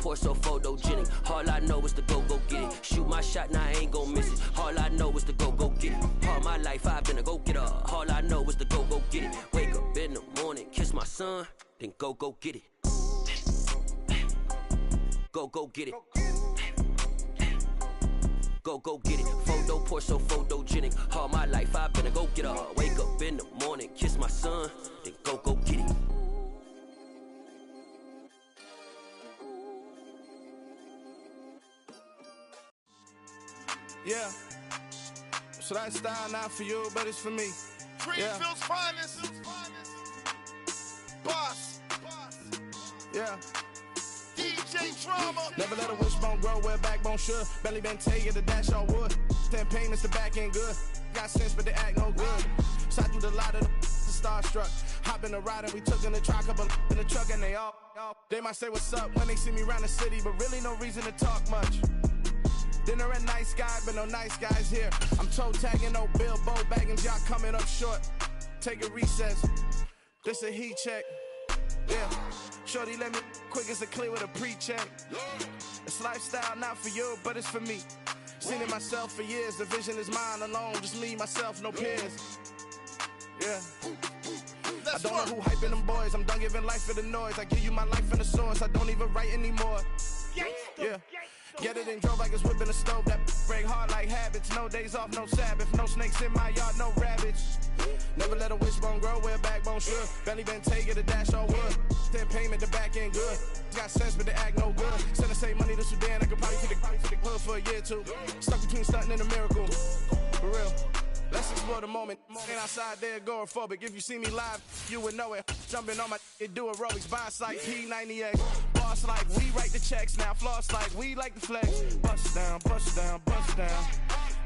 pour so photogenic. All I know is to go get it. Shoot my shot, now I ain't gon' miss it. All I know is to go get it. All my life I've been a go-getter. All I know is to go get it. Wake up in the morning, kiss my son, then go get it. Go get it. Go get it. Photo pour so photogenic. All my life I've been a go-getter. Wake up in the morning, kiss my son, then go get it. Yeah. So that style not for you, but it's for me. Greenfield's finest. Boss. Yeah. DJ Drama. Never let a wishbone grow where backbone should. Belly been take it, the dash all wood. 10 payments, the back end good. Got sense, but they act no good. Shot through the lot of the starstruck. Hop in the ride and we took in the truck, couple in the truck and they all. They might say what's up when they see me around the city, but really no reason to talk much. Dinner at nice guy, but no nice guys here. I'm toe tagging, no Bilbo bagging, y'all coming up short. Take a recess. This a heat check. Yeah. Shorty let me quick as a clear with a pre-check. It's lifestyle not for you, but it's for me. Seen it myself for years. The vision is mine alone. Just me, myself, no peers. Yeah. I don't know who hyping them boys. I'm done giving life for the noise. I give you my life in the source. I don't even write anymore. Yeah. Get it and drove like it's whipping a stove. That break hard like habits. No days off, no Sabbath. No snakes in my yard, no rabbits. Never let a wishbone grow where backbone should. Belly been take it, a dash all wood. 10 payment, the back end good. Got sense, but they act no good. Send the same money to Sudan. I could probably take the club for a year or two. Stuck between stunting and a miracle. For real. Let's explore the moment. Ain't outside there agoraphobic. If you see me live, you would know it. Jumping on my do aerobics. Boss like P90X. Boss like we write the checks now. Floss like we like the flex. Bust down, bust down, bust down.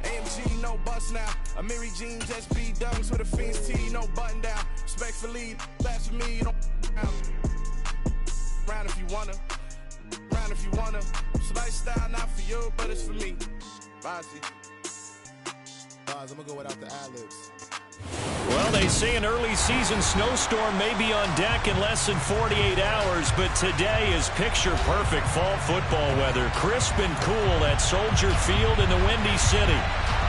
AMG, no bust now. Amiri jeans, SB dunks with a Fiends T, no button down. Respectfully, that's for me, you don't round if you wanna. Round if you wanna. So lifestyle not for you, but it's for me. Bossy. I'm gonna go without the ad-libs. Well, they say an early season snowstorm may be on deck in less than 48 hours, but today is picture-perfect fall football weather. Crisp and cool at Soldier Field in the Windy City.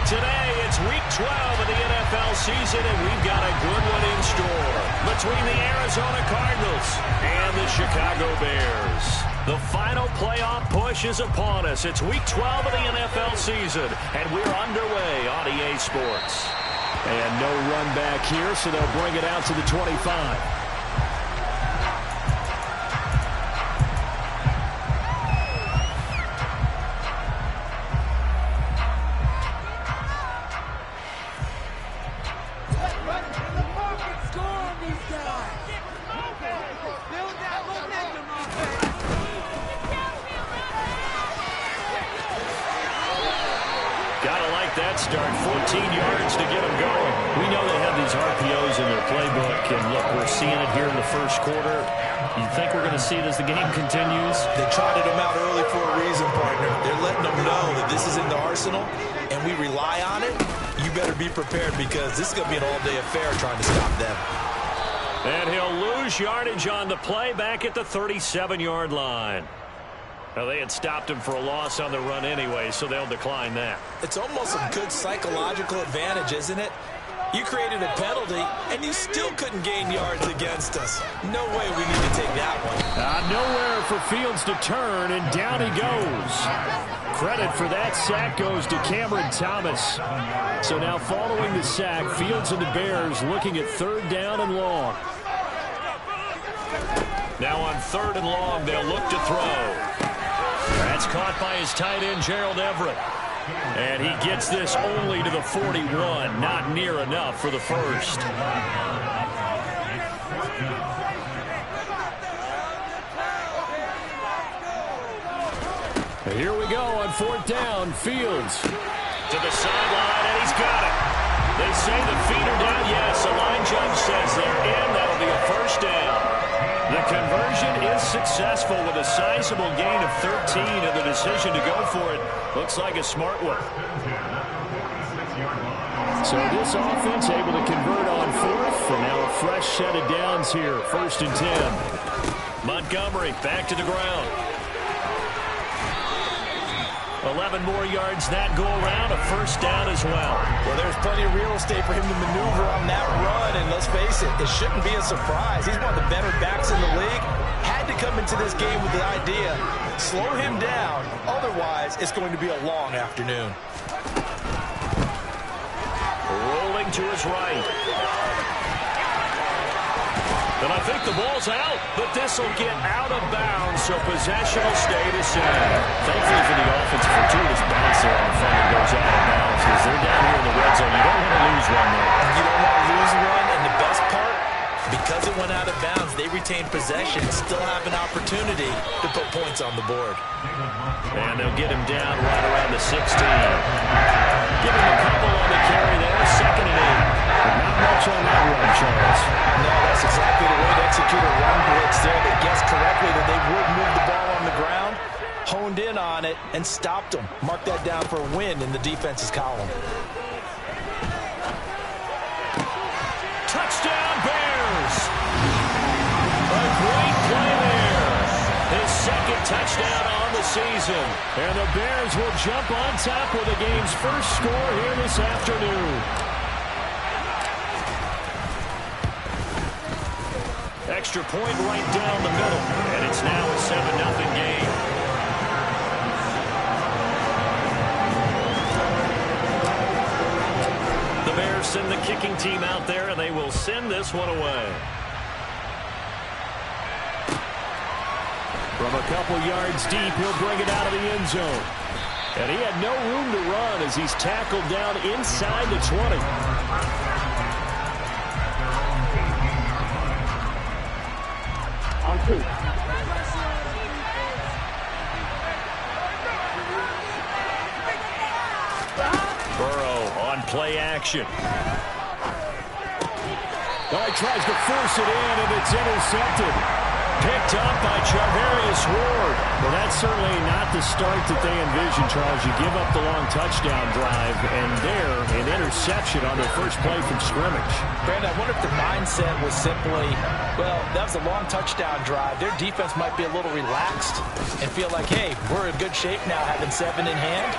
Today, it's Week 12 of the NFL season, and we've got a good one in store between the Arizona Cardinals and the Chicago Bears. The final playoff push is upon us. It's Week 12 of the NFL season, and we're underway on EA Sports. And no run back here, so they'll bring it out to the 25. Start 14 yards to get them going. We know they have these RPOs in their playbook, and look, we're seeing it here in the first quarter. You think we're going to see it as the game continues? They trotted them out early for a reason, partner. They're letting them know that this is in the arsenal, and we rely on it. You better be prepared because this is going to be an all-day affair trying to stop them. And he'll lose yardage on the play back at the 37-yard line. Now, they had stopped him for a loss on the run anyway, so they'll decline that. It's almost a good psychological advantage, isn't it? You created a penalty, and you still couldn't gain yards against us. No way we need to take that one. Nowhere for Fields to turn, and down he goes. Credit for that sack goes to Cameron Thomas. So now following the sack, Fields and the Bears looking at 3rd down and long. Now on 3rd and long, they'll look to throw. That's caught by his tight end, Gerald Everett. And he gets this only to the 41. Not near enough for the first. Here we go on 4th down. Fields to the sideline, and he's got it. They say the feet are down. Yes, the line judge says they're in. That'll be a first down. The conversion is successful with a sizable gain of 13, and the decision to go for it looks like a smart one. So this offense able to convert on 4th, and now a fresh set of downs here, 1st and 10. Montgomery back to the ground. 11 more yards that go around, a first down as well. Well, there's plenty of real estate for him to maneuver on that run, and let's face it, it shouldn't be a surprise. He's one of the better backs in the league. Had to come into this game with the idea, slow him down, otherwise it's going to be a long afternoon. Rolling to his right. And I think the ball's out, but this will get out of bounds, so possession will stay the same. Thankfully for the offense, a fortuitous bounce there on the front that goes out of bounds, because they're down here in the red zone. You don't want to lose one there. You don't want to lose one, and the best part, because it went out of bounds, they retain possession, still have an opportunity to put points on the board. And they'll get him down right around the 16. Give him a couple on the carry there, 2nd and 8. But not much on that run, Charles. No, that's exactly the way to execute a run blitz there. They guessed correctly that they would move the ball on the ground, honed in on it, and stopped them. Mark that down for a win in the defense's column. Touchdown, Bears! A great play there. His 2nd touchdown on the season. And the Bears will jump on top with the game's first score here this afternoon. Extra point right down the middle, and it's now a 7-0 game. The Bears send the kicking team out there, and they will send this one away. From a couple yards deep, he'll bring it out of the end zone. And he had no room to run as he's tackled down inside the 20. Burrow on play action. Oh, he tries to force it in, and it's intercepted. Picked up by Charvarius Ward. Well, that's certainly not the start that they envisioned, Charles. You give up the long touchdown drive, and there, an interception on their first play from scrimmage. Brandon, I wonder if the mindset was simply, well, that was a long touchdown drive. Their defense might be a little relaxed and feel like, hey, we're in good shape now, having 7 in hand.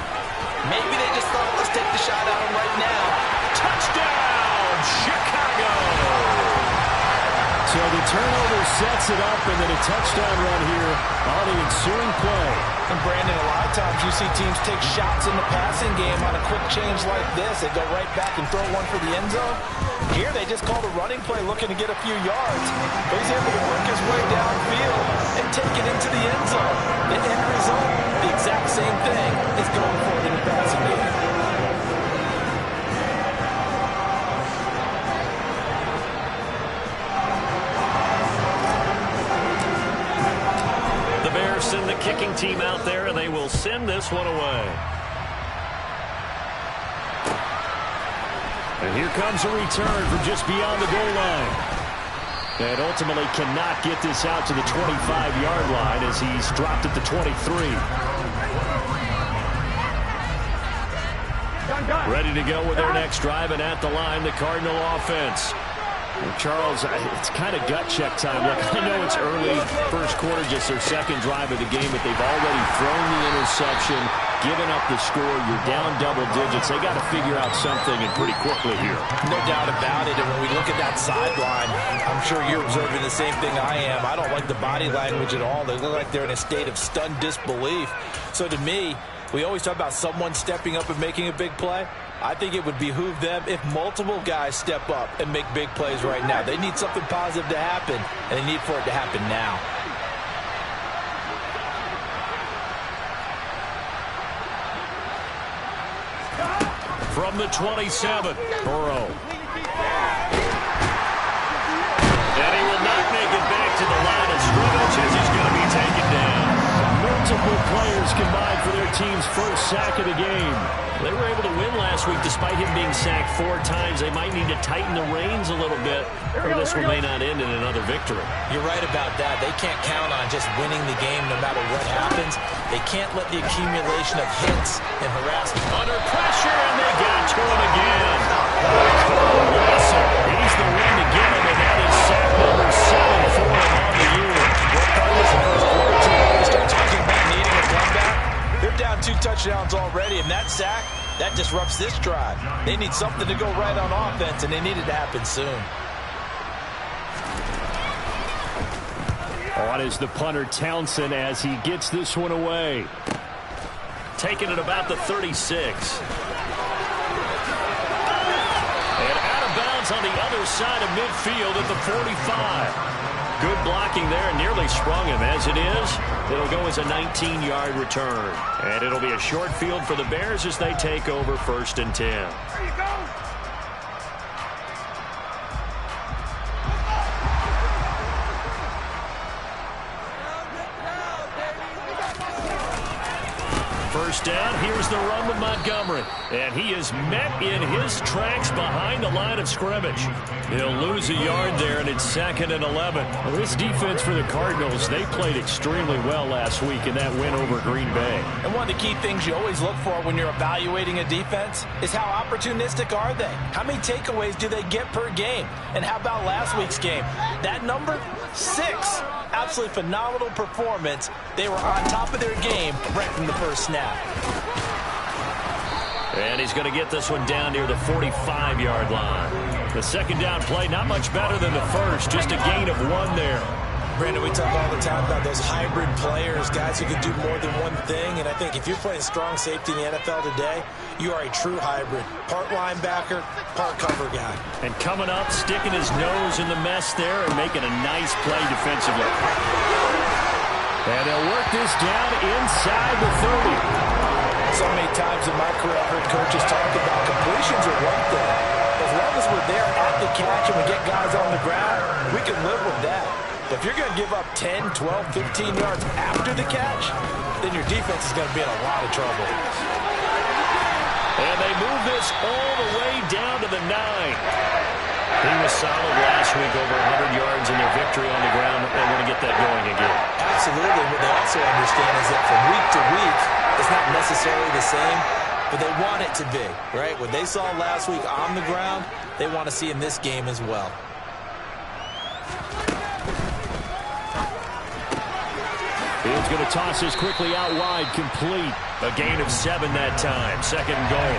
Maybe they just thought, let's take the shot at them right now. Touchdown, Chicago! So the turnover sets it up, and then a touchdown run here on the ensuing play. And Brandon, a lot of times you see teams take shots in the passing game on a quick change like this. They go right back and throw one for the end zone. Here they just called a running play looking to get a few yards. But he's able to work his way downfield and take it into the end zone. The end result, the exact same thing is going for it in the passing game. Send the kicking team out there, and they will send this one away. And here comes a return from just beyond the goal line. And ultimately cannot get this out to the 25-yard line as he's dropped at the 23. Ready to go with their next drive, and at the line, the Cardinal offense. Well, Charles, it's kind of gut check time. Look, I know it's early, first quarter, just their 2nd drive of the game, but they've already thrown the interception, given up the score. You're down double digits. They got to figure out something, and pretty quickly here. No doubt about it, and when we look at that sideline, I'm sure you're observing the same thing I am. I don't like the body language at all. They look like they're in a state of stunned disbelief. So to me, we always talk about someone stepping up and making a big play. I think it would behoove them if multiple guys step up and make big plays right now. They need something positive to happen, and they need for it to happen now. From the 27, Burrow. And he will not make it back to the line of scrimmage as he's going to be taken down. Multiple players combined for their team's first sack of the game. They were able to win last week despite him being sacked 4 times. They might need to tighten the reins a little bit, or this one may not end in another victory. You're right about that. They can't count on just winning the game no matter what happens. They can't let the accumulation of hits and harassment. Under pressure, and they got to him again. Cole Wilson, he's the one to get him, and that is sack number 7 for him on the year. What part of this first quarter, too, when we start talking about needing a comeback? They're down 2 touchdowns That disrupts this drive. They need something to go right on offense, and they need it to happen soon. On is the punter, Townsend, as he gets this one away. Taking it about the 36. And out of bounds on the other side of midfield at the 45. Good blocking there, nearly sprung him. As it is, it'll go as a 19-yard return. And it'll be a short field for the Bears as they take over 1st and 10. There you go. First down, here's the run with Montgomery. And he is met in his tracks behind the line of scrimmage. He'll lose a yard there, and it's 2nd and 11. Well, this defense for the Cardinals, they played extremely well last week in that win over Green Bay. And one of the key things you always look for when you're evaluating a defense is how opportunistic are they? How many takeaways do they get per game? And how about last week's game? That number, 6. Absolutely phenomenal performance. They were on top of their game right from the first snap. And he's going to get this one down near the 45-yard line. The second down play, not much better than the first, just a gain of 1 there. Brandon, we talk all the time about those hybrid players, guys who can do more than one thing. And I think if you're playing strong safety in the NFL today, you are a true hybrid. Part linebacker, part cover guy. And coming up, sticking his nose in the mess there and making a nice play defensively. And they'll work this down inside the 30. So many times in my career, I've heard coaches talk about completions are one thing. As long as we're there at the catch and we get guys on the ground, we can live with that. But if you're going to give up 10, 12, 15 yards after the catch, then your defense is going to be in a lot of trouble. And they move this all the way down to the 9. He was solid last week, over 100 yards in their victory on the ground. They want to get that going again. Absolutely. What they also understand is that from week to week, it's not necessarily the same, but they want it to be, right? What they saw last week on the ground, they want to see in this game as well. Field's going to toss this quickly out wide, complete. A gain of 7 that time. 2nd and goal.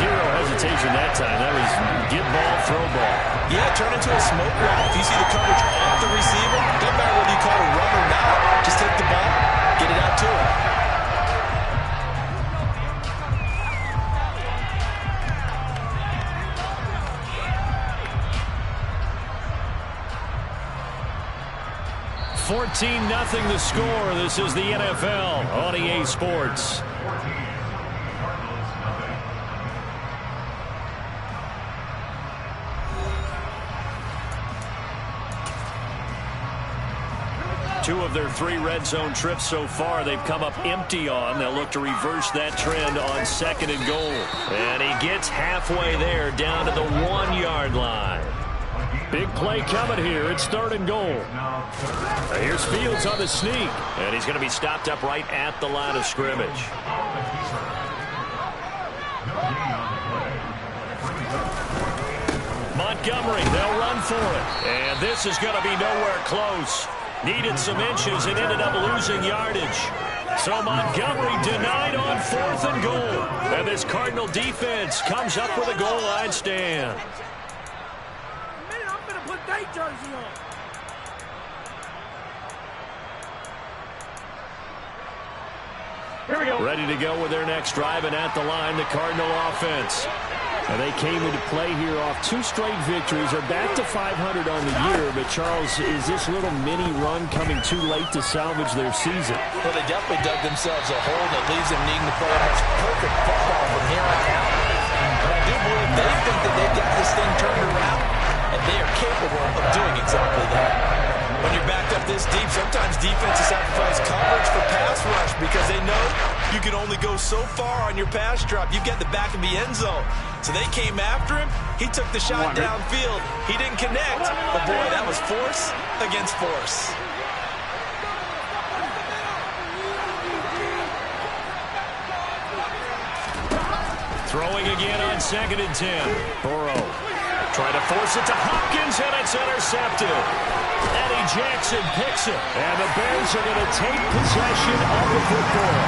0 hesitation that time. That was get ball, throw ball. Yeah, turn into a smoke wall. If you see the coverage off the receiver, doesn't matter whether you call it a run or not. Just take the ball, get it out to him. $14-0 the score. This is the NFL on EA Sports. Two of their 3 red zone trips so far they've come up empty on. They'll look to reverse that trend on 2nd and goal. And he gets halfway there down to the 1-yard line. Big play coming here. It's 3rd and goal. Here's Fields on the sneak. And he's going to be stopped up right at the line of scrimmage. Montgomery, they'll run for it. And this is going to be nowhere close. Needed some inches and ended up losing yardage. So Montgomery denied on 4th and goal. And this Cardinal defense comes up with a goal line stand. Jersey on. Here we go. Ready to go with their next drive, and at the line, the Cardinal offense. And they came into play here off 2 straight victories. They're back to 500 on the year. But, Charles, is this little mini run coming too late to salvage their season? Well, they definitely dug themselves a hole that leaves them needing to play almost perfect football from here on out. But I do believe they think that they've got this thing turned around, and they are capable of doing exactly that. When you're backed up this deep, sometimes defenses sacrifice coverage for pass rush because they know you can only go so far on your pass drop. You've got the back of the end zone. So they came after him. He took the shot downfield. He didn't connect. But, boy, that was force against force. Throwing again on 2nd and 10. Burrow trying to force it to Hopkins, and it's intercepted. Eddie Jackson picks it, and the Bears are going to take possession of the football.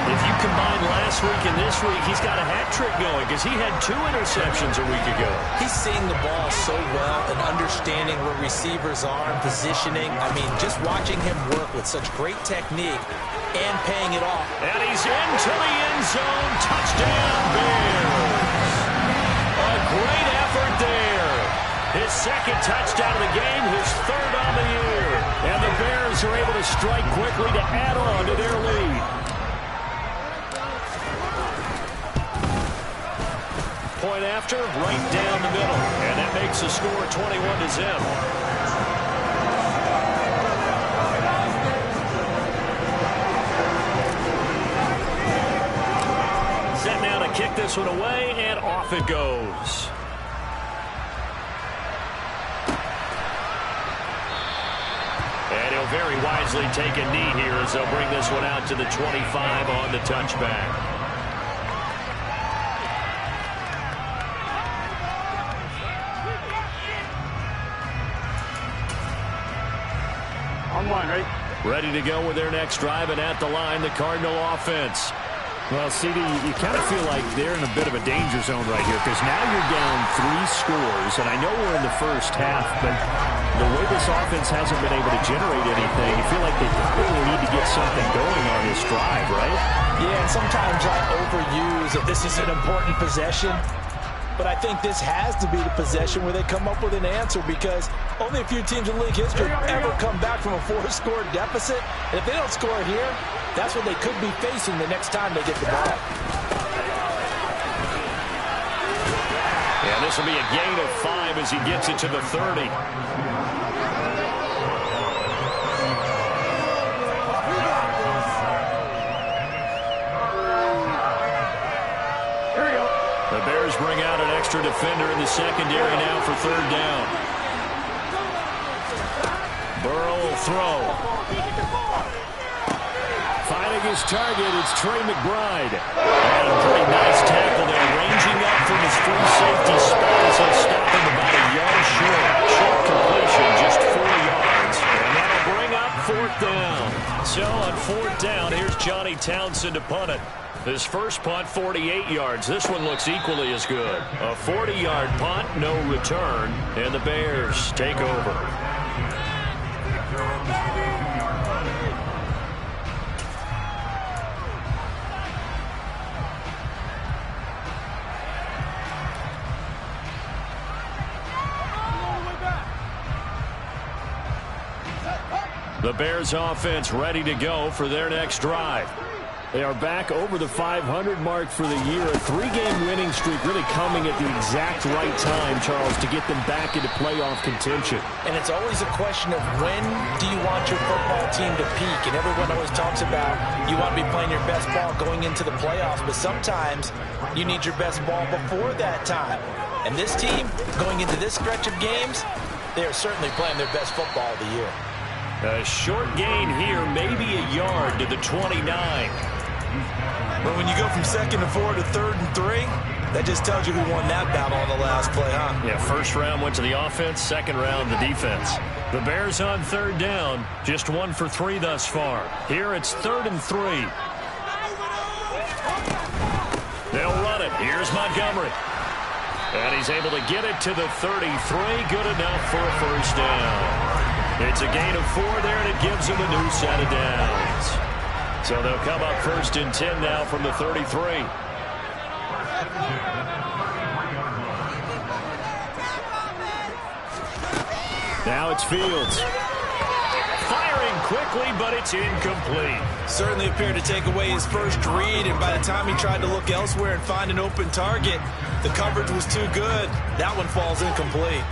If you combine last week and this week, he's got a hat trick going because he had 2 interceptions a week ago. He's seeing the ball so well and understanding where receivers are and positioning. I mean, just watching him work with such great technique and paying it off. And he's into the end zone. Touchdown, Bears. A great effort there. His second touchdown of the game, his 3rd on the year. And the Bears are able to strike quickly to add on to their lead. Point after, right down the middle. And that makes the score 21-0. Set now to kick this one away, and off it goes. And he'll very wisely take a knee here as they'll bring this one out to the 25 on the touchback. Ready to go with their next drive, and at the line, the Cardinal offense. Well, CD, you kind of feel like they're in a bit of a danger zone right here because now you're down 3 scores, and I know we're in the first half, but the way this offense hasn't been able to generate anything, you feel like they probably need to get something going on this drive, right? Yeah, and sometimes I overuse that this is an important possession. But I think this has to be the possession where they come up with an answer because only a few teams in league history ever come back from a 4-score deficit. And if they don't score here, that's what they could be facing the next time they get the ball. Yeah, this will be a gain of 5 as he gets it to the 30. The Bears bring out an extra defender in the secondary now for 3rd down. Burrow will throw. Finding his target, it's Trey McBride. And a pretty nice tackle there, ranging up from his free safety spot as he'll stop him about a yard short. Short completion, just 4 yards. And that'll bring up 4th down. So on 4th down, here's Johnny Townsend to punt it. His first punt, 48 yards. This one looks equally as good. A 40-yard punt, no return, and the Bears take over. The Bears offense ready to go for their next drive. They are back over the 500 mark for the year. A 3-game winning streak really coming at the exact right time, Charles, to get them back into playoff contention. And it's always a question of when do you want your football team to peak? And everyone always talks about you want to be playing your best ball going into the playoffs, but sometimes you need your best ball before that time. And this team, going into this stretch of games, they are certainly playing their best football of the year. A short gain here, maybe a yard to the 29. But when you go from 2nd and 4 to 3rd and 3, that just tells you who won that battle on the last play, huh? Yeah, first round went to the offense, second round the defense. The Bears on 3rd down, just 1 for 3 thus far. Here it's 3rd and 3. They'll run it. Here's Montgomery. And he's able to get it to the 33. Good enough for a first down. It's a gain of 4 there, and it gives them a new set of downs. So they'll come up 1st and 10 now from the 33. Now it's Fields. Firing quickly, but it's incomplete. Certainly appeared to take away his first read, and by the time he tried to look elsewhere and find an open target, the coverage was too good. That one falls incomplete.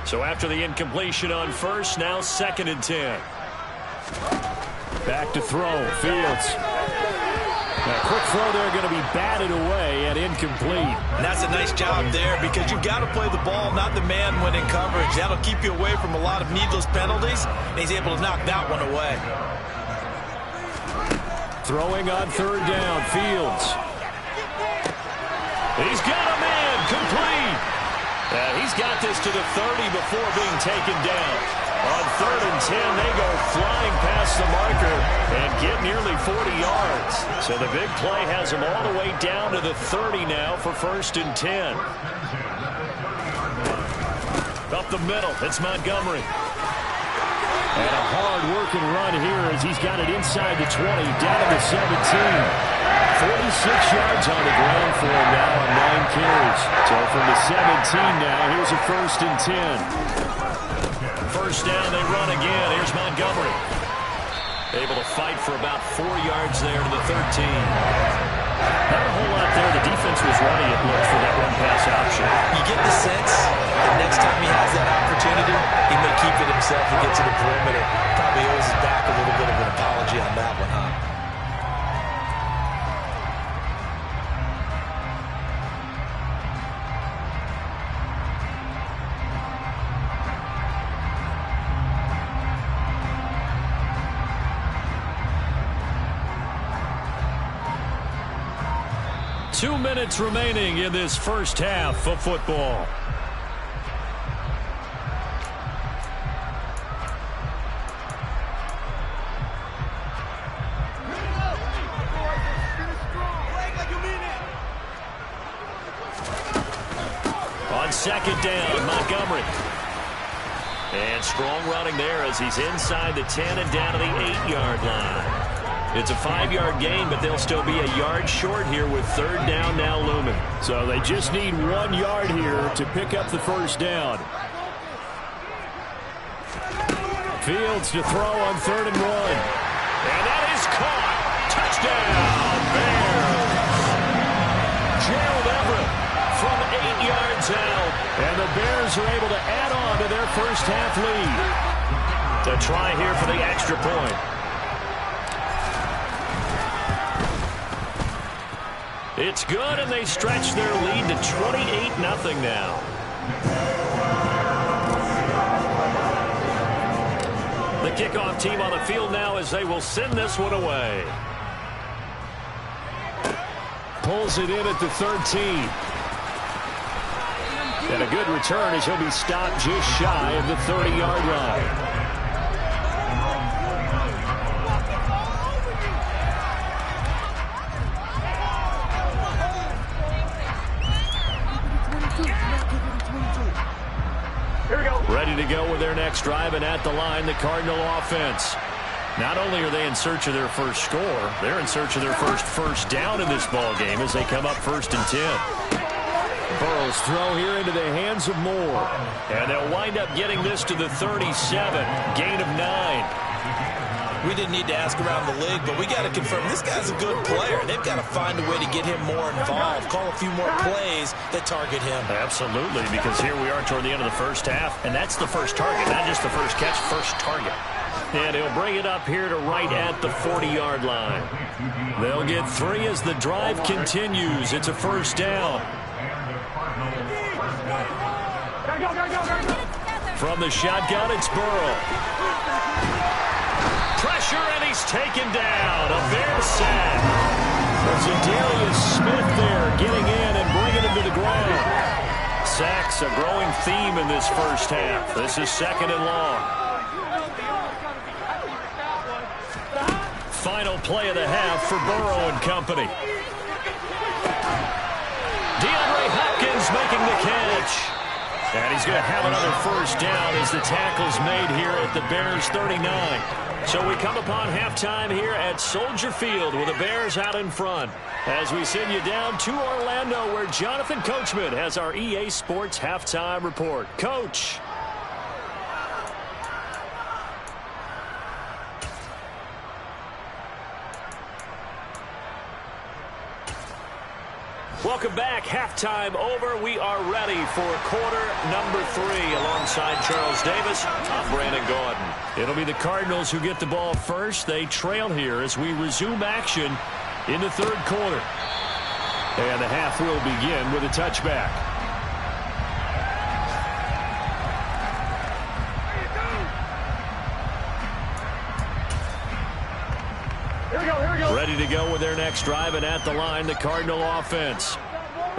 So after the incompletion on 1st, now 2nd and 10. Back to throw, Fields. A quick throw there going to be batted away and incomplete. And that's a nice job there because you've got to play the ball, not the man when in coverage. That'll keep you away from a lot of needless penalties, and he's able to knock that one away. Throwing on 3rd down, Fields. He's got a man, complete. He's got this to the 30 before being taken down. On 3rd and 10, they go flying past the marker and get nearly 40 yards. So the big play has them all the way down to the 30 now for 1st and 10. Up the middle, it's Montgomery. And a hard-working run here as he's got it inside the 20, down to the 17. 46 yards on the ground for him now on 9 carries. So from the 17 now, here's a 1st and 10. First down, they run again. Here's Montgomery. Able to fight for about 4 yards there to the 13. Not a whole lot there. The defense was running it, looked, for that run-pass option. You get the sense that next time he has that opportunity, he may keep it himself and get to the perimeter. Probably owes his back a little bit of an apology on that one, huh? 2 minutes remaining in this first half of football. On 2nd down, Montgomery. And strong running there as he's inside the 10 and down to the 8-yard line. It's a 5-yard gain, but they'll still be a yard short here with 3rd down now looming. So they just need 1 yard here to pick up the first down. Fields to throw on 3rd and 1. And that is caught. Touchdown, Bears. Gerald Everett from 8 yards out. And the Bears are able to add on to their first half lead. To try here for the extra point. It's good, and they stretch their lead to 28-0 now. The kickoff team on the field now as they will send this one away. Pulls it in at the 13. And a good return as he'll be stopped just shy of the 30-yard line. Ready to go with their next drive, and at the line, the Cardinal offense. Not only are they in search of their first score, they're in search of their first down in this ball game as they come up 1st and 10. Burrow's throw here into the hands of Moore. And they'll wind up getting this to the 37, gain of 9. We didn't need to ask around the league, but we got to confirm this guy's a good player. They've got to find a way to get him more involved, call a few more plays that target him. Absolutely, because here we are toward the end of the first half, and that's the first target, not just the first catch, first target. And he'll bring it up here to right at the 40-yard line. They'll get 3 as the drive continues. It's a first down. From the shotgun, it's Burrow. Pressure, and he's taken down. A Bear sack. Zadarius Smith there getting in and bringing him to the ground. Sacks a growing theme in this first half. This is 2nd and long. Final play of the half for Burrow and company. DeAndre Hopkins making the catch. And he's going to have another first down as the tackle's made here at the Bears 39. So we come upon halftime here at Soldier Field with the Bears out in front. As we send you down to Orlando where Jonathan Coachman has our EA Sports halftime report. Coach. Welcome back. Halftime over. We are ready for quarter number 3. Alongside Charles Davis, I'm Brandon Gordon. It'll be the Cardinals who get the ball first. They trail here as we resume action in the 3rd quarter. And the half will begin with a touchback. Ready to go with their next drive, and at the line, the Cardinal offense.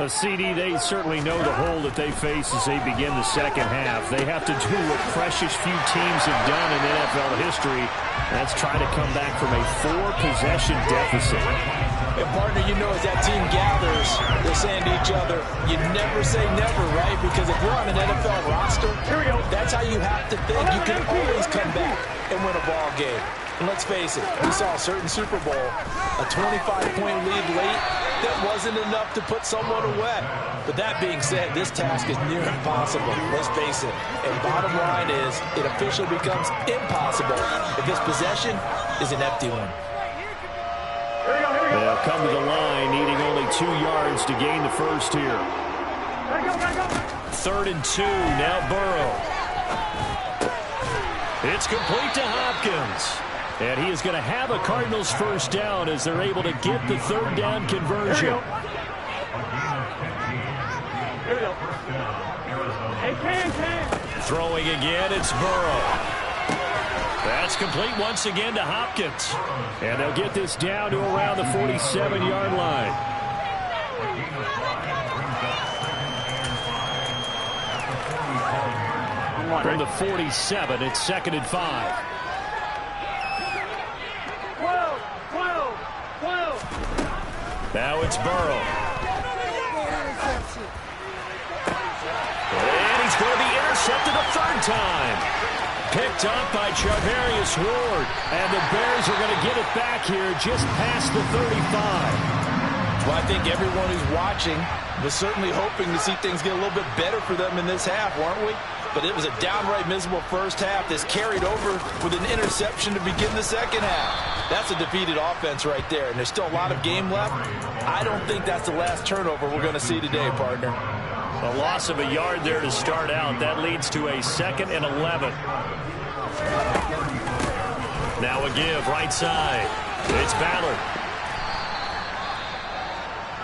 A CD, they certainly know the hole that they face as they begin the second half. They have to do what precious few teams have done in NFL history. That's try to come back from a 4-possession deficit. And partner, you know, as that team gathers, they're saying to each other, you never say never, right? Because if you're on an NFL roster, that's how you have to think. You can always come back and win a ball game. And let's face it, we saw a certain Super Bowl, a 25-point lead late, that wasn't enough to put someone away. But that being said, this task is near impossible. Let's face it. And bottom line is, it officially becomes impossible if this possession is an empty one. They'll come to the line, needing only 2 yards to gain the first here. 3rd and 2, now Burrow. It's complete to Hopkins. And he is going to have a Cardinals first down as they're able to get the 3rd down conversion. Throwing again, it's Burrow. That's complete once again to Hopkins. And they'll get this down to around the 47-yard line. From the 47, it's 2nd and 5. Now it's Burrow. And he's going to be intercepted a 3rd time. Picked up by Charvarius Ward. And the Bears are going to get it back here just past the 35. Well, I think everyone who's watching was certainly hoping to see things get a little bit better for them in this half, weren't we? But it was a downright miserable first half that's carried over with an interception to begin the second half. That's a defeated offense right there, and there's still a lot of game left. I don't think that's the last turnover we're going to see today, partner. A loss of a yard there to start out. That leads to a 2nd and 11. Now a give, right side. It's Ballard.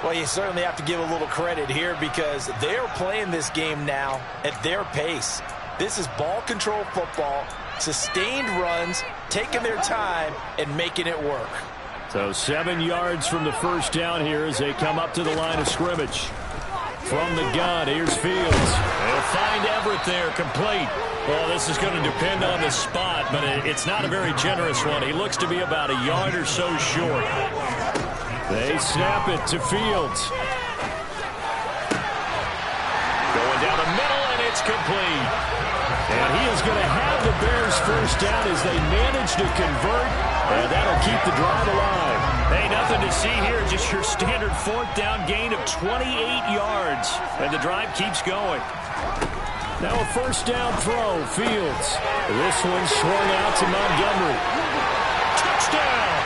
Well, you certainly have to give a little credit here because they're playing this game now at their pace. This is ball control football, sustained runs, taking their time, and making it work. So 7 yards from the first down here as they come up to the line of scrimmage. From the gun, here's Fields. They'll find Everett there, complete. Well, this is going to depend on the spot, but it's not a very generous one. He looks to be about a yard or so short. They snap it to Fields. Going down the middle, and it's complete. And he is going to have the Bears first down as they manage to convert, and that'll keep the drive alive. Hey, nothing to see here, just your standard 4th down gain of 28 yards, and the drive keeps going. Now a first down throw, Fields. This one swung out to Montgomery. Touchdown!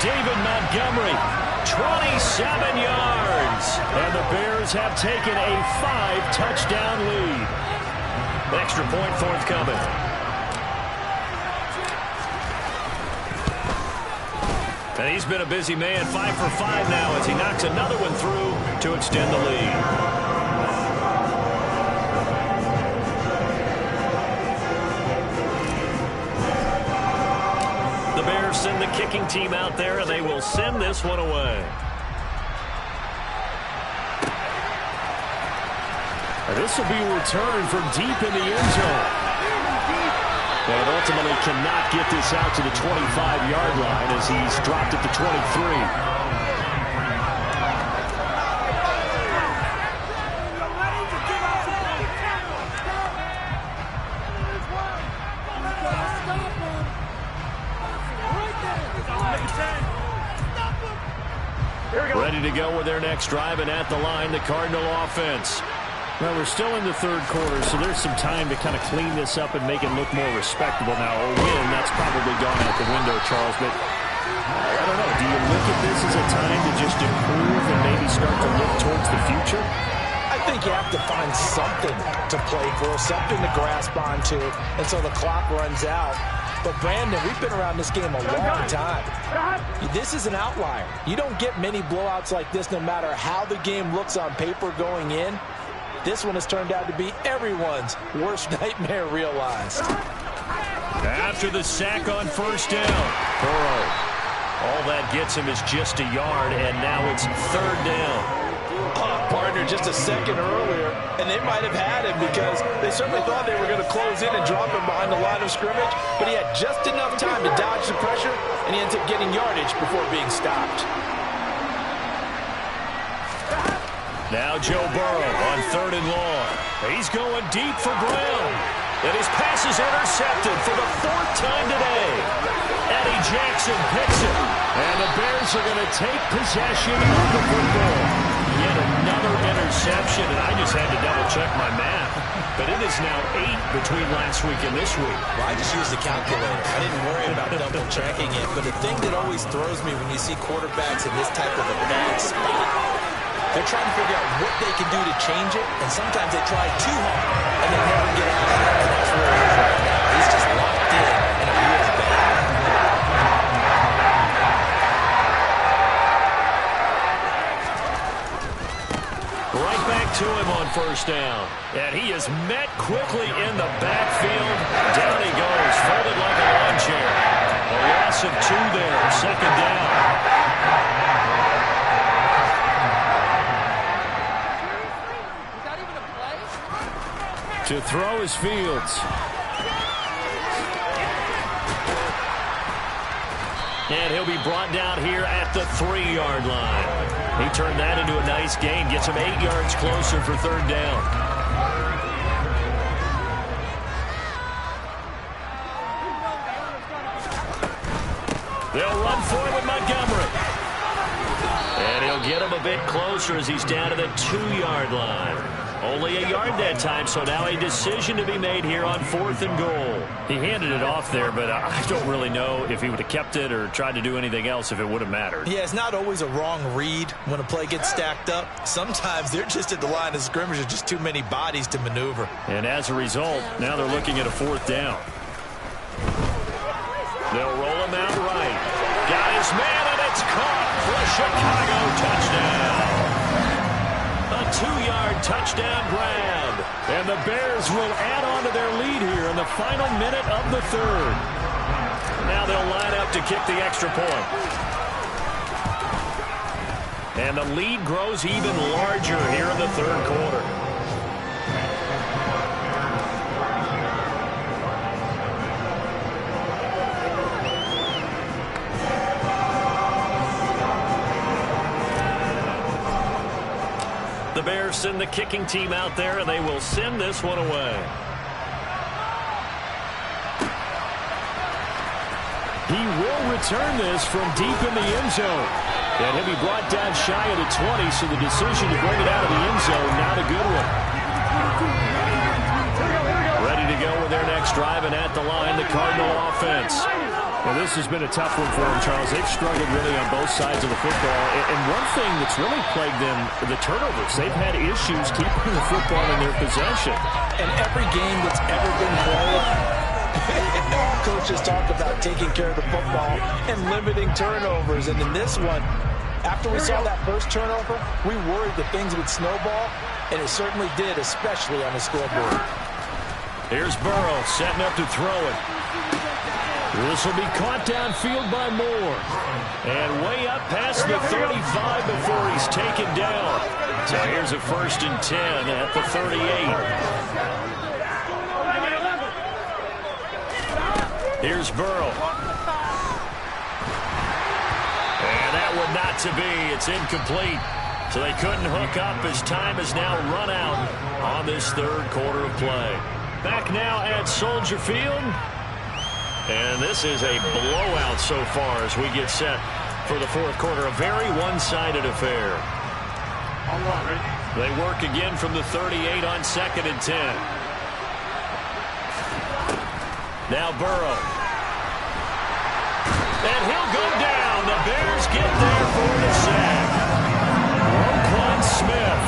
David Montgomery, 27 yards. And the Bears have taken a 5-touchdown lead. Extra point forthcoming. And he's been a busy man, 5 for 5 now as he knocks another one through to extend the lead. The Bears send the kicking team out there, and they will send this one away. And this will be returned from deep in the end zone. And ultimately cannot get this out to the 25-yard line as he's dropped at the 23. Ready to go with their next drive, and at the line, the Cardinal offense. Well, we're still in the 3rd quarter, so there's some time to kind of clean this up and make it look more respectable. Now, a win, that's probably gone out the window, Charles, but I don't know. Do you look at this as a time to just improve and maybe start to look towards the future? I think you have to find something to play for, something to grasp onto until the clock runs out. But, Brandon, we've been around this game a long time. This is an outlier. You don't get many blowouts like this no matter how the game looks on paper going in. This one has turned out to be everyone's worst nightmare realized. After the sack on first down, Burrow. All that gets him is just a yard, and now it's 3rd down. partner just a second earlier, and they might have had him because they certainly thought they were going to close in and drop him behind the line of scrimmage, but he had just enough time to dodge the pressure, and he ends up getting yardage before being stopped. Now Joe Burrow on 3rd and long. He's going deep for Brown. And his pass is intercepted for the 4th time today. Eddie Jackson picks it. And the Bears are going to take possession of the football. Yet another interception, and I just had to double-check my math. But it is now 8 between last week and this week. Well, I just used the calculator. I didn't worry about double-checking it. But the thing that always throws me when you see quarterbacks in this type of a bad spot, they're trying to figure out what they can do to change it, and sometimes they try too hard, and they never get out of it. And that's where he is right now. He's just locked in a really bad way. Right back to him on 1st down. And he is met quickly in the backfield. Down he goes, folded like a lawn chair. A loss of 2 there, 2nd down. To throw is Fields. And he'll be brought down here at the 3-yard line. He turned that into a nice gain. Gets him 8 yards closer for 3rd down. They'll run for it with Montgomery. And he'll get him a bit closer as he's down to the 2-yard line. Only a yard that time, so now a decision to be made here on 4th and goal. He handed it off there, but I don't really know if he would have kept it or tried to do anything else if it would have mattered. Yeah, it's not always a wrong read when a play gets stacked up. Sometimes they're just at the line of scrimmage. There's just too many bodies to maneuver. And as a result, now they're looking at a 4th down. They'll roll him out right. Got his man, and it's caught for a Chicago touchdown. A 2-yard touchdown grab. And the Bears will add on to their lead here in the final minute of the 3rd. Now they'll line up to kick the extra point. And the lead grows even larger here in the 3rd quarter. The Bears send the kicking team out there, and they will send this one away. He will return this from deep in the end zone. And he'll be brought down shy of the 20, so the decision to bring it out of the end zone, not a good one. Ready to go with their next drive, and at the line, the Cardinal offense. Well, this has been a tough one for them, Charles. They've struggled really on both sides of the football. And one thing that's really plagued them, the turnovers. They've had issues keeping the football in their possession. And every game that's ever been played, coaches talk about taking care of the football and limiting turnovers. And in this one, after we saw that first turnover, we worried that things would snowball, and it certainly did, especially on the scoreboard. Here's Burrow setting up to throw it. This will be caught downfield by Moore. And way up past the 35 before he's taken down. So here's a 1st and 10 at the 38. Here's Burrow. And that one not to be. It's incomplete. So they couldn't hook up as time has now run out on this 3rd quarter of play. Back now at Soldier Field. And this is a blowout so far as we get set for the 4th quarter. A very one-sided affair. They work again from the 38 on 2nd and 10. Now Burrow. And he'll go down. The Bears get there for the sack. Roquan Smith.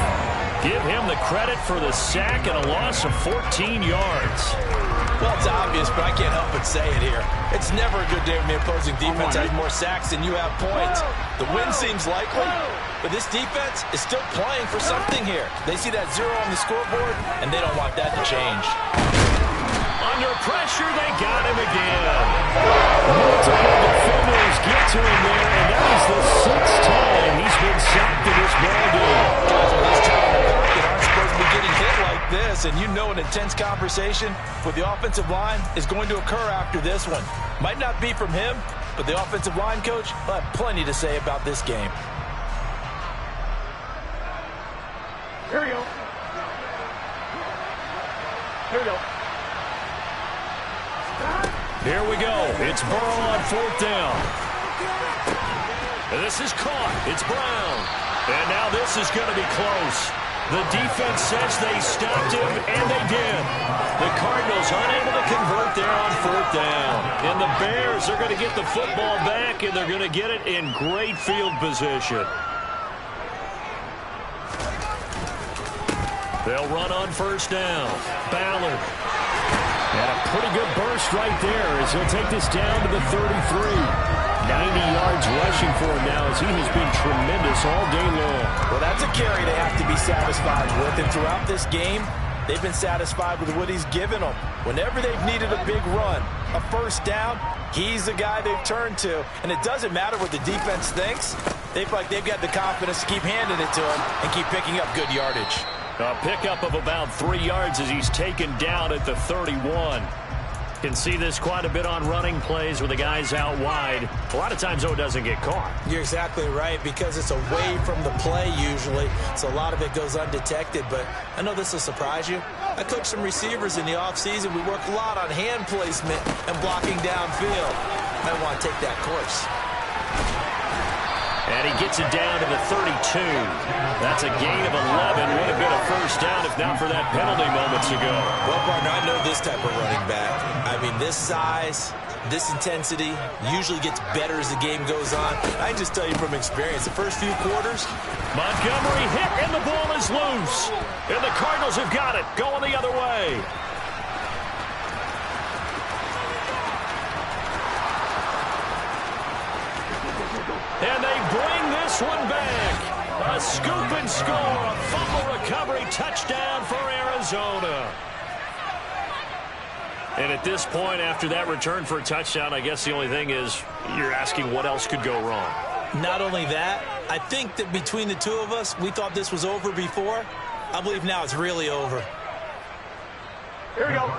Give him the credit for the sack and a loss of 14 yards. Well, it's obvious, but I can't help but say it here. It's never a good day when the opposing defense has more sacks than you have points. The win seems likely, but this defense is still playing for something here. They see that 0 on the scoreboard, and they don't want that to change. Under pressure, they got him again. Multiple defenders get to him there, and that is the 6th time he's been sacked in this ball game. Guys, when these this, and you know an intense conversation with the offensive line is going to occur after this one. Might not be from him, but the offensive line coach will have plenty to say about this game. Here we go. Here we go. Here we go. It's Burrow on 4th down. And this is caught. It's Brown. And now this is going to be close. The defense says they stopped him, and they did. The Cardinals unable to convert there on 4th down. And the Bears are going to get the football back, and they're going to get it in great field position. They'll run on 1st down. Ballard. And a pretty good burst right there as he'll take this down to the 33. 90 yards rushing for him now as he has been tremendous all day long. Well, that's a carry they have to be satisfied with. And throughout this game, they've been satisfied with what he's given them. Whenever they've needed a big run, a 1st down, he's the guy they've turned to. And it doesn't matter what the defense thinks. They've got the confidence to keep handing it to him and keep picking up good yardage. A pickup of about 3 yards as he's taken down at the 31. Can see this quite a bit on running plays with the guys out wide. A lot of times, though, it doesn't get caught. You're exactly right, because it's away from the play usually, so a lot of it goes undetected. But I know this will surprise you. I coached some receivers in the offseason. We work a lot on hand placement and blocking downfield. I want to take that course. And he gets it down to the 32. That's a gain of 11. Would have been a 1st down if not for that penalty moments ago. Well, partner, I know this type of running back. I mean, this size, this intensity usually gets better as the game goes on. I can just tell you from experience, the first few quarters. Montgomery hit, and the ball is loose. And the Cardinals have got it, going the other way. And they bring this one back. A scoop and score, a fumble recovery touchdown for Arizona. And at this point, after that return for a touchdown, I guess the only thing is you're asking what else could go wrong. Not only that, I think that between the two of us, we thought this was over before. I believe now it's really over. Here we go.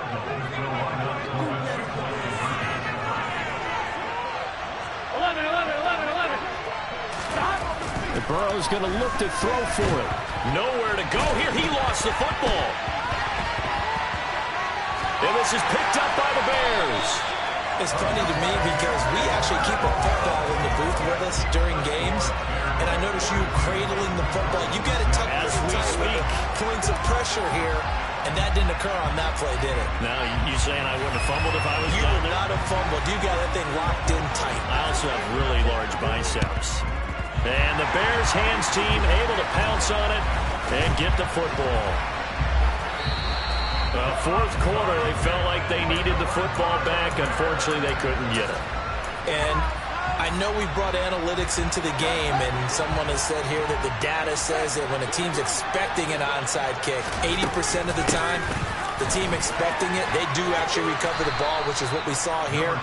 Burrow's going to look to throw for it. Nowhere to go here. He lost the football. And this is picked up by the Bears. It's funny to me because we actually keep a football in the booth with us during games. And I notice you cradling the football. You got it tucked as we speak. Points of pressure here. And that didn't occur on that play, did it? Now, you saying I wouldn't have fumbled if I was down there? You would not have fumbled. You got that thing locked in tight. I also have really large biceps. And the Bears hands team able to pounce on it and get the football. 4th quarter, they felt like they needed the football back. Unfortunately, they couldn't get it. And I know we brought analytics into the game, and someone has said here that the data says that when a team's expecting an onside kick, 80% of the time, the team expecting it, they do actually recover the ball, which is what we saw here.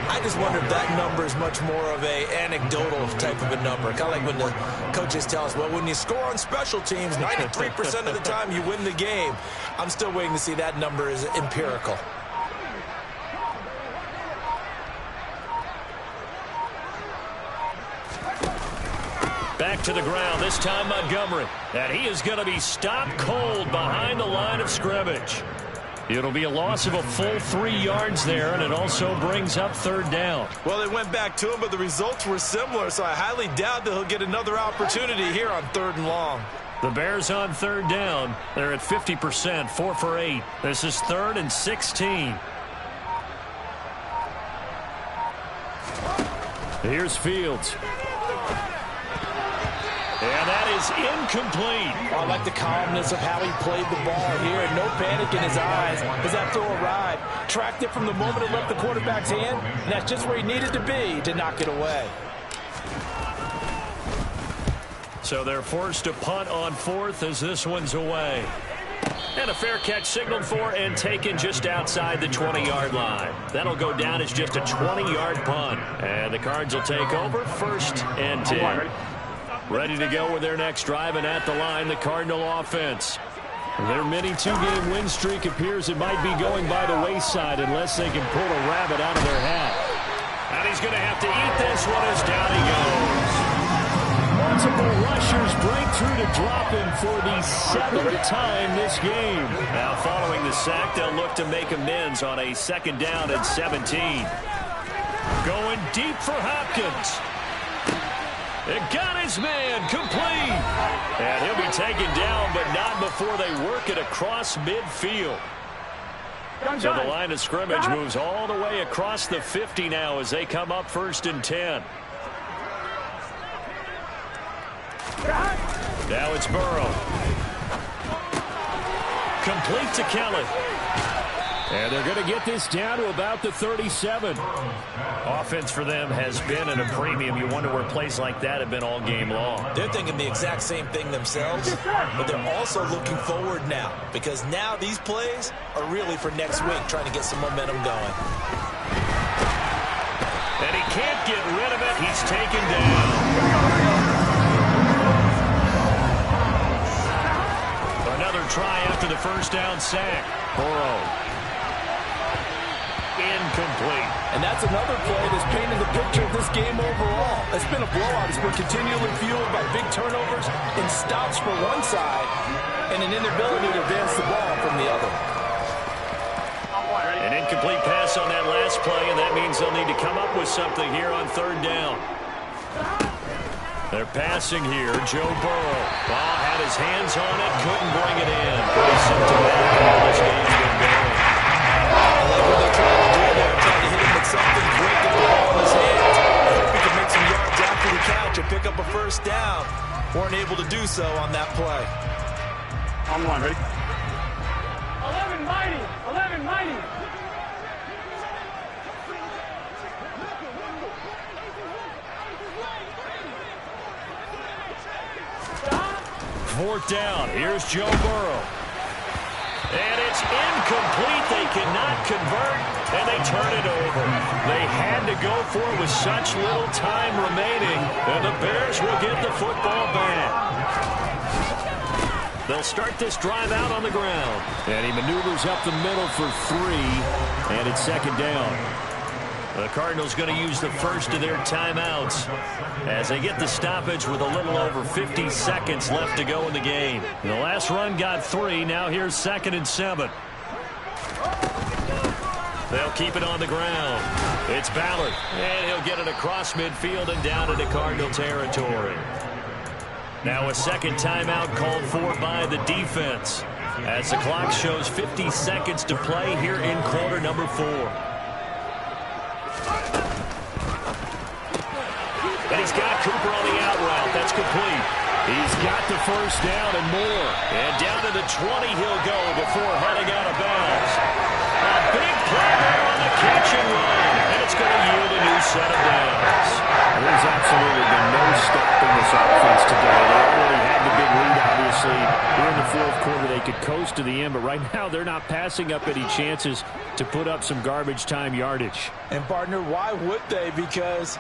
I just wonder if that number is much more of a anecdotal type of a number. Kind of like when the coaches tell us, well, when you score on special teams, 93% of the time you win the game. I'm still waiting to see that number is empirical. Back to the ground, this time Montgomery. And he is going to be stopped cold behind the line of scrimmage. It'll be a loss of a full 3 yards there, and it also brings up 3rd down. Well, they went back to him, but the results were similar, so I highly doubt that he'll get another opportunity here on 3rd and long. The Bears on 3rd down. They're at 50%, 4 for 8. This is 3rd and 16. Here's Fields. And that is incomplete. I like the calmness of how he played the ball here, and no panic in his eyes as that throw arrived. Tracked it from the moment it left the quarterback's hand, and that's just where he needed to be to knock it away. So they're forced to punt on 4th as this one's away. And a fair catch signaled for and taken just outside the 20-yard line. That'll go down as just a 20-yard punt. And the Cards will take over 1st and 10. Ready to go with their next drive, and at the line, the Cardinal offense. Their mini two-game win streak appears it might be going by the wayside unless they can pull a rabbit out of their hat. And he's going to have to eat this one as down he goes. Multiple rushers break through to drop him for the 7th time this game. Now following the sack, they'll look to make amends on a 2nd down and 17. Going deep for Hopkins. It got his man complete. And he'll be taken down, but not before they work it across midfield. So the line of scrimmage moves all the way across the 50 now as they come up 1st and 10. Now it's Burrow. Complete to Kelly. And they're going to get this down to about the 37. Offense for them has been at a premium. You wonder where plays like that have been all game long. They're thinking the exact same thing themselves, but they're also looking forward now because now these plays are really for next week, trying to get some momentum going. And he can't get rid of it. He's taken down. Another try after the 1st down sack. Burrow. Incomplete. And that's another play that's painted the picture of this game overall. It's been a blowout. It's been continually fueled by big turnovers and stops for one side and an inability to advance the ball from the other. An incomplete pass on that last play, and that means they'll need to come up with something here on 3rd down. They're passing here. Joe Burrow. Ball had his hands on it, couldn't bring it in. Pretty symptomatic of how this game's been going. I like what they're trying to do there, trying to hit him with something, break the ball in his hands. I hope he can make some yards after the catch and pick up a 1st down. Weren't able to do so on that play. On one, ready? 11 mighty! 11 mighty! Fourth down. Here's Joe Burrow. And it's incomplete. They cannot convert, and they turn it over. They had to go for it with such little time remaining, and the Bears will get the football back. They'll start this drive out on the ground. And he maneuvers up the middle for 3, and it's 2nd down. The Cardinals going to use the first of their timeouts as they get the stoppage with a little over 50 seconds left to go in the game. The last run got 3. Now here's 2nd and 7. They'll keep it on the ground. It's Ballard, and he'll get it across midfield and down into Cardinal territory. Now a 2nd timeout called for by the defense as the clock shows 50 seconds to play here in quarter number 4. And he's got Cooper on the out route. That's complete. He's got the 1st down and more. And down to the 20 he'll go before heading out of bounds. A big play there on the catch and run. And it's going to yield a new set of downs. There's absolutely been no stopping this offense today. They already had the big lead, obviously. Here in the 4th quarter, they could coast to the end. But right now, they're not passing up any chances to put up some garbage time yardage. And, partner, why would they? Because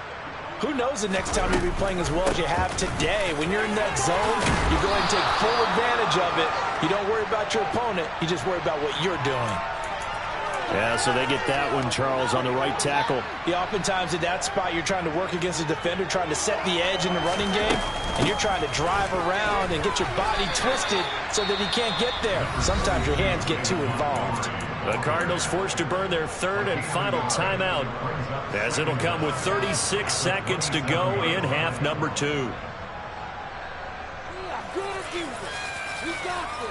who knows the next time you'll be playing as well as you have today. When you're in that zone, you go and take full advantage of it. You don't worry about your opponent. You just worry about what you're doing. Yeah, so they get that one, Charles, on the right tackle. Yeah, oftentimes at that spot, you're trying to work against a defender, trying to set the edge in the running game, and you're trying to drive around and get your body twisted so that he can't get there. Sometimes your hands get too involved. The Cardinals forced to burn their 3rd and final timeout as it'll come with 36 seconds to go in half number 2. We are good as usual. We got this.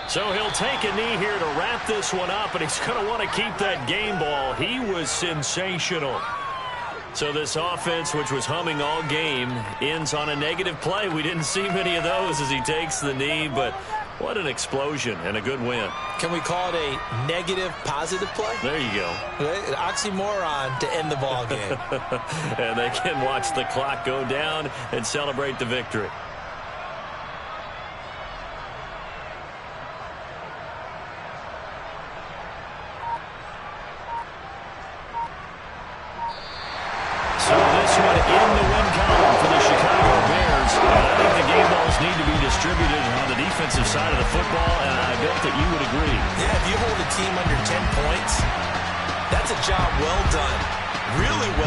So he'll take a knee here to wrap this one up, and he's going to want to keep that game ball. He was sensational. So this offense, which was humming all game, ends on a negative play. We didn't see many of those as he takes the knee, but what an explosion and a good win. Can we call it a negative positive play? There you go. An oxymoron to end the ball game. And they can watch the clock go down and celebrate the victory. one in the win column for the Chicago Bears. And I think the game balls need to be distributed on the defensive side of the football, and I bet that you would agree. Yeah, if you hold a team under 10 points, that's a job well done. Really well